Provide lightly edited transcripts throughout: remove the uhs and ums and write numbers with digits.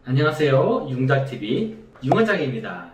안녕하세요. 융작TV 융원장입니다.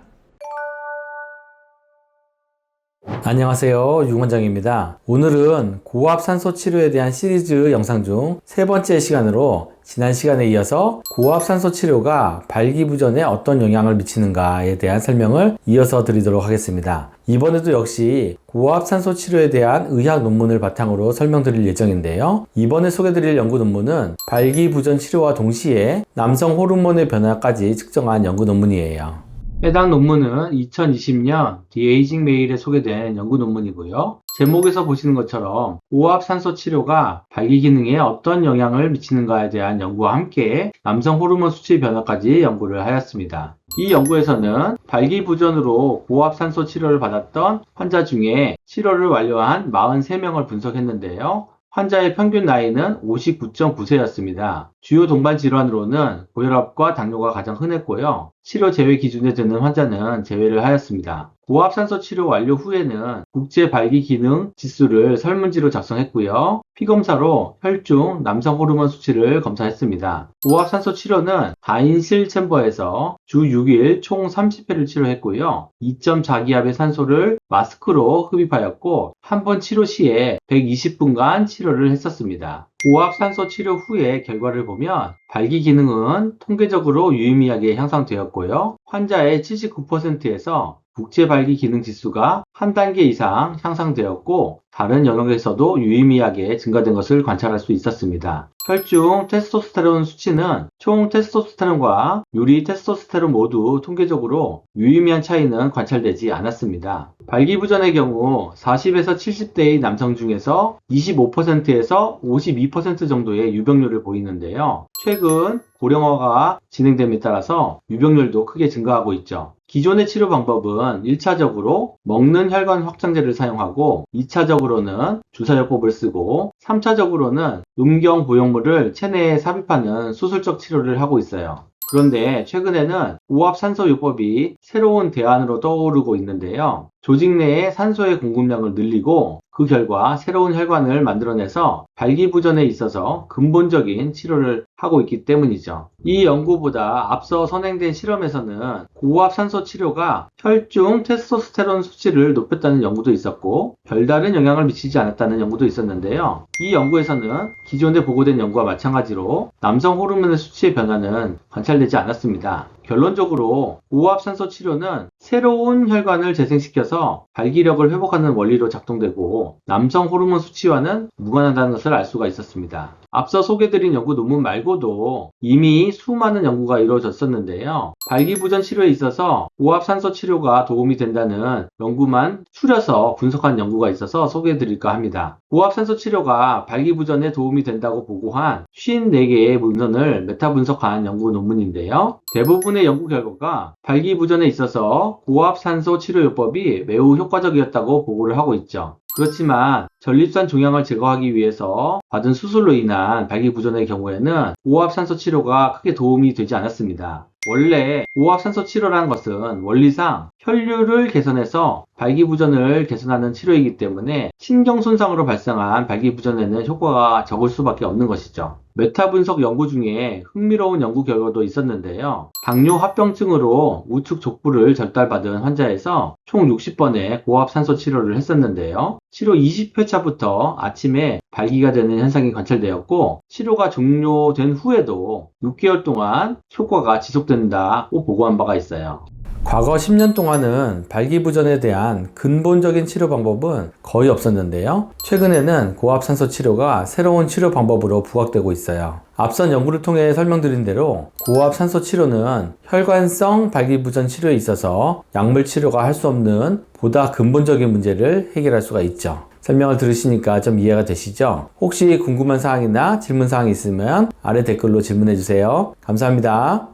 안녕하세요. 융원장입니다. 오늘은 고압산소 치료에 대한 시리즈 영상 중 세 번째 시간으로 지난 시간에 이어서 고압산소 치료가 발기부전에 어떤 영향을 미치는가에 대한 설명을 이어서 드리도록 하겠습니다. 이번에도 역시 고압산소 치료에 대한 의학 논문을 바탕으로 설명드릴 예정인데요. 이번에 소개드릴 연구 논문은 발기부전 치료와 동시에 남성 호르몬의 변화까지 측정한 연구 논문이에요. 해당 논문은 2020년 디에이징 메일에 소개된 연구 논문이고요. 제목에서 보시는 것처럼 고압산소 치료가 발기 기능에 어떤 영향을 미치는가에 대한 연구와 함께 남성 호르몬 수치 변화까지 연구를 하였습니다. 이 연구에서는 발기부전으로 고압산소 치료를 받았던 환자 중에 치료를 완료한 43명을 분석했는데요. 환자의 평균 나이는 59.9세였습니다. 주요 동반 질환으로는 고혈압과 당뇨가 가장 흔했고요. 치료 제외 기준에 드는 환자는 제외를 하였습니다. 고압산소 치료 완료 후에는 국제 발기 기능 지수를 설문지로 작성했고요. 피검사로 혈중 남성 호르몬 수치를 검사했습니다. 고압산소 치료는 4인실 챔버에서 주 6일 총 30회를 치료했고요. 2.4기압의 산소를 마스크로 흡입하였고 한 번 치료 시에 120분간 치료를 했었습니다. 고압산소 치료 후의 결과를 보면 발기 기능은 통계적으로 유의미하게 향상되었고요. 환자의 79%에서 국제 발기 기능 지수가 한 단계 이상 향상되었고 다른 영역에서도 유의미하게 증가된 것을 관찰할 수 있었습니다. 혈중 테스토스테론 수치는 총 테스토스테론과 유리 테스토스테론 모두 통계적으로 유의미한 차이는 관찰되지 않았습니다. 발기부전의 경우 40에서 70대의 남성 중에서 25%에서 52% 정도의 유병률을 보이는데요. 최근 고령화가 진행됨에 따라서 유병률도 크게 증가하고 있죠. 기존의 치료 방법은 1차적으로 먹는 혈관 확장제를 사용하고 2차적으로는 주사요법을 쓰고 3차적으로는 음경 보형물을 체내에 삽입하는 수술적 치료를 하고 있어요. 그런데 최근에는 고압산소요법이 새로운 대안으로 떠오르고 있는데요. 조직 내의 산소의 공급량을 늘리고 그 결과 새로운 혈관을 만들어내서 발기부전에 있어서 근본적인 치료를 하고 있기 때문이죠. 이 연구보다 앞서 선행된 실험에서는 고압산소 치료가 혈중 테스토스테론 수치를 높였다는 연구도 있었고 별다른 영향을 미치지 않았다는 연구도 있었는데요. 이 연구에서는 기존에 보고된 연구와 마찬가지로 남성 호르몬의 수치의 변화는 관찰되지 않았습니다. 결론적으로 고압산소 치료는 새로운 혈관을 재생시켜서 발기력을 회복하는 원리로 작동되고 남성 호르몬 수치와는 무관하다는 것을 알 수가 있었습니다. 앞서 소개드린 연구 논문 말고도 이미 수많은 연구가 이루어졌었는데요. 발기부전 치료에 있어서 고압산소 치료가 도움이 된다는 연구만 추려서 분석한 연구가 있어서 소개해드릴까 합니다. 고압산소 치료가 발기부전에 도움이 된다고 보고한 54개의 문헌을 메타 분석한 연구 논문인데요. 대부분의 연구 결과가 발기부전에 있어서 고압산소 치료요법이 매우 효과적이었다고 보고를 하고 있죠. 그렇지만 전립선 종양을 제거하기 위해서 받은 수술로 인한 발기부전의 경우에는 고압산소 치료가 크게 도움이 되지 않았습니다. 원래 고압산소 치료라는 것은 원리상 혈류를 개선해서 발기부전을 개선하는 치료이기 때문에 신경 손상으로 발생한 발기부전에는 효과가 적을 수밖에 없는 것이죠. 메타 분석 연구 중에 흥미로운 연구 결과도 있었는데요. 당뇨 합병증으로 우측 족부를 절달받은 환자에서 총 60번의 고압산소 치료를 했었는데요. 치료 20회차부터 아침에 발기가 되는 현상이 관찰되었고 치료가 종료된 후에도 6개월 동안 효과가 지속된다고 보고한 바가 있어요. 과거 10년 동안은 발기부전에 대한 근본적인 치료 방법은 거의 없었는데요. 최근에는 고압산소 치료가 새로운 치료 방법으로 부각되고 있어요. 앞선 연구를 통해 설명드린 대로 고압산소 치료는 혈관성 발기부전 치료에 있어서 약물 치료가 할 수 없는 보다 근본적인 문제를 해결할 수가 있죠. 설명을 들으시니까 좀 이해가 되시죠? 혹시 궁금한 사항이나 질문 사항이 있으면 아래 댓글로 질문해 주세요. 감사합니다.